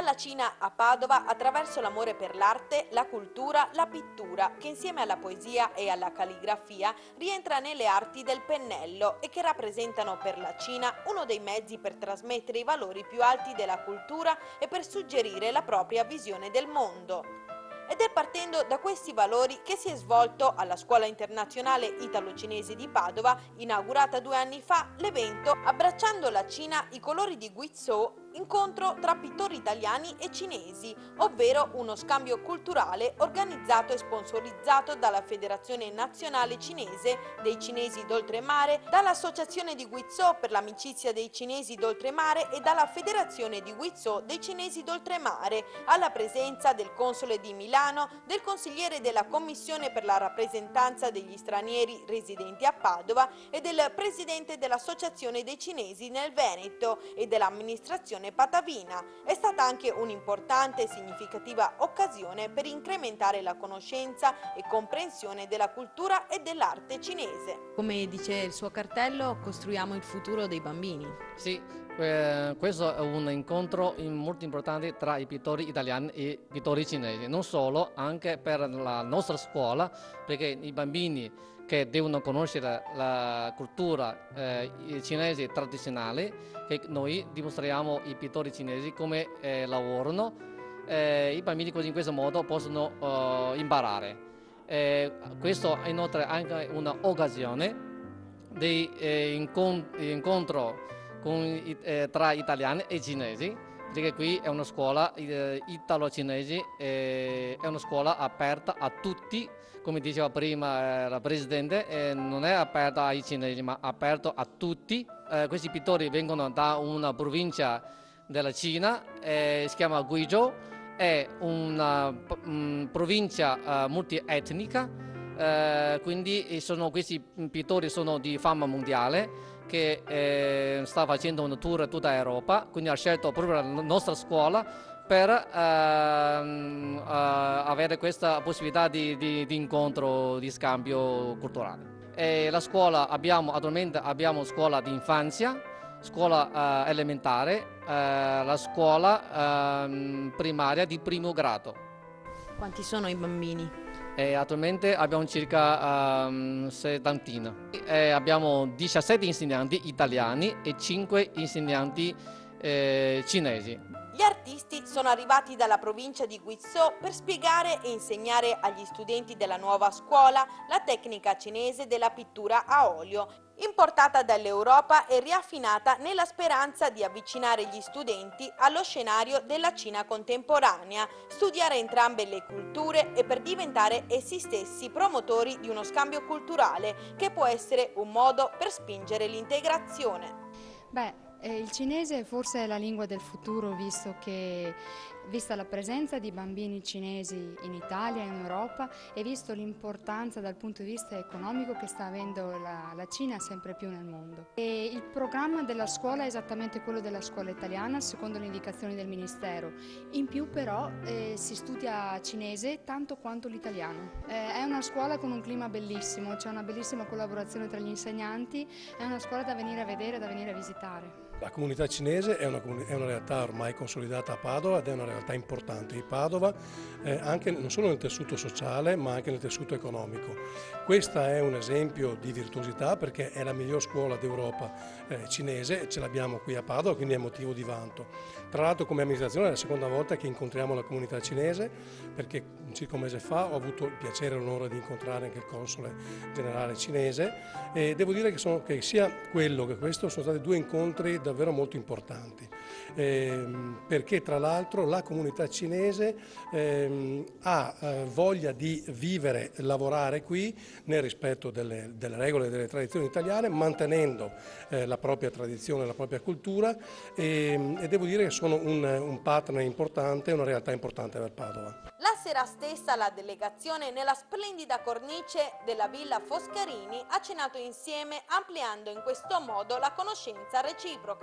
Dalla Cina a Padova attraverso l'amore per l'arte, la cultura, la pittura, che insieme alla poesia e alla calligrafia rientra nelle arti del pennello e che rappresentano per la Cina uno dei mezzi per trasmettere i valori più alti della cultura e per suggerire la propria visione del mondo. Ed è partendo da questi valori che si è svolto alla Scuola Internazionale Italo-Cinese di Padova, inaugurata 2 anni fa, l'evento Abbracciando la Cina, i colori di Guizhou, incontro tra pittori italiani e cinesi, ovvero uno scambio culturale organizzato e sponsorizzato dalla Federazione Nazionale Cinese dei Cinesi d'Oltremare, dall'Associazione di Guizhou per l'amicizia dei cinesi d'Oltremare e dalla Federazione di Guizhou dei Cinesi d'Oltremare, alla presenza del console di Milano, del consigliere della Commissione per la rappresentanza degli stranieri residenti a Padova e del presidente dell'Associazione dei Cinesi nel Veneto e dell'amministrazione patavina. È stata anche un'importante e significativa occasione per incrementare la conoscenza e comprensione della cultura e dell'arte cinese. Come dice il suo cartello, costruiamo il futuro dei bambini. Sì, questo è un incontro molto importante tra i pittori italiani e i pittori cinesi, non solo, anche per la nostra scuola, perché i bambini che devono conoscere la cultura cinese tradizionale, che noi dimostriamo i pittori cinesi come lavorano, i bambini così in questo modo possono imparare. Questo è inoltre anche un'occasione di incontro tra italiani e cinesi, perché qui è una scuola italo-cinese, è una scuola aperta a tutti, come diceva prima la Presidente, non è aperta ai cinesi ma aperta a tutti. Questi pittori vengono da una provincia della Cina, si chiama Guizhou, è una provincia multietnica, quindi questi pittori sono di fama mondiale, che sta facendo un tour in tutta Europa, quindi ha scelto proprio la nostra scuola per avere questa possibilità di incontro, di scambio culturale. La scuola attualmente abbiamo scuola di infanzia, scuola elementare, la scuola primaria di primo grado. Quanti sono i bambini? Attualmente abbiamo circa 70. Abbiamo 17 insegnanti italiani e 5 insegnanti cinesi. Gli artisti sono arrivati dalla provincia di Guizhou per spiegare e insegnare agli studenti della nuova scuola la tecnica cinese della pittura a olio, importata dall'Europa e riaffinata nella speranza di avvicinare gli studenti allo scenario della Cina contemporanea, studiare entrambe le culture e per diventare essi stessi promotori di uno scambio culturale che può essere un modo per spingere l'integrazione. Il cinese forse è la lingua del futuro, vista la presenza di bambini cinesi in Italia e in Europa e visto l'importanza dal punto di vista economico che sta avendo la Cina sempre più nel mondo. E il programma della scuola è esattamente quello della scuola italiana, secondo le indicazioni del Ministero. In più però si studia cinese tanto quanto l'italiano. È una scuola con un clima bellissimo, c'è una bellissima collaborazione tra gli insegnanti, è una scuola da venire a vedere, da venire a visitare. La comunità cinese è una realtà ormai consolidata a Padova ed è una realtà importante di Padova, anche non solo nel tessuto sociale ma anche nel tessuto economico. Questo è un esempio di virtuosità perché è la miglior scuola d'Europa cinese, ce l'abbiamo qui a Padova, quindi è motivo di vanto. Tra l'altro come amministrazione è la seconda volta che incontriamo la comunità cinese, perché circa un mese fa ho avuto il piacere e l'onore di incontrare anche il console generale cinese e devo dire che sia quello che questo sono stati 2 incontri davvero molto importanti, perché tra l'altro la comunità cinese ha voglia di vivere e lavorare qui nel rispetto delle regole e delle tradizioni italiane, mantenendo la propria tradizione, la propria cultura e devo dire che sono un partner importante, una realtà importante per Padova. La sera stessa la delegazione nella splendida cornice della Villa Foscarini ha cenato insieme ampliando in questo modo la conoscenza reciproca.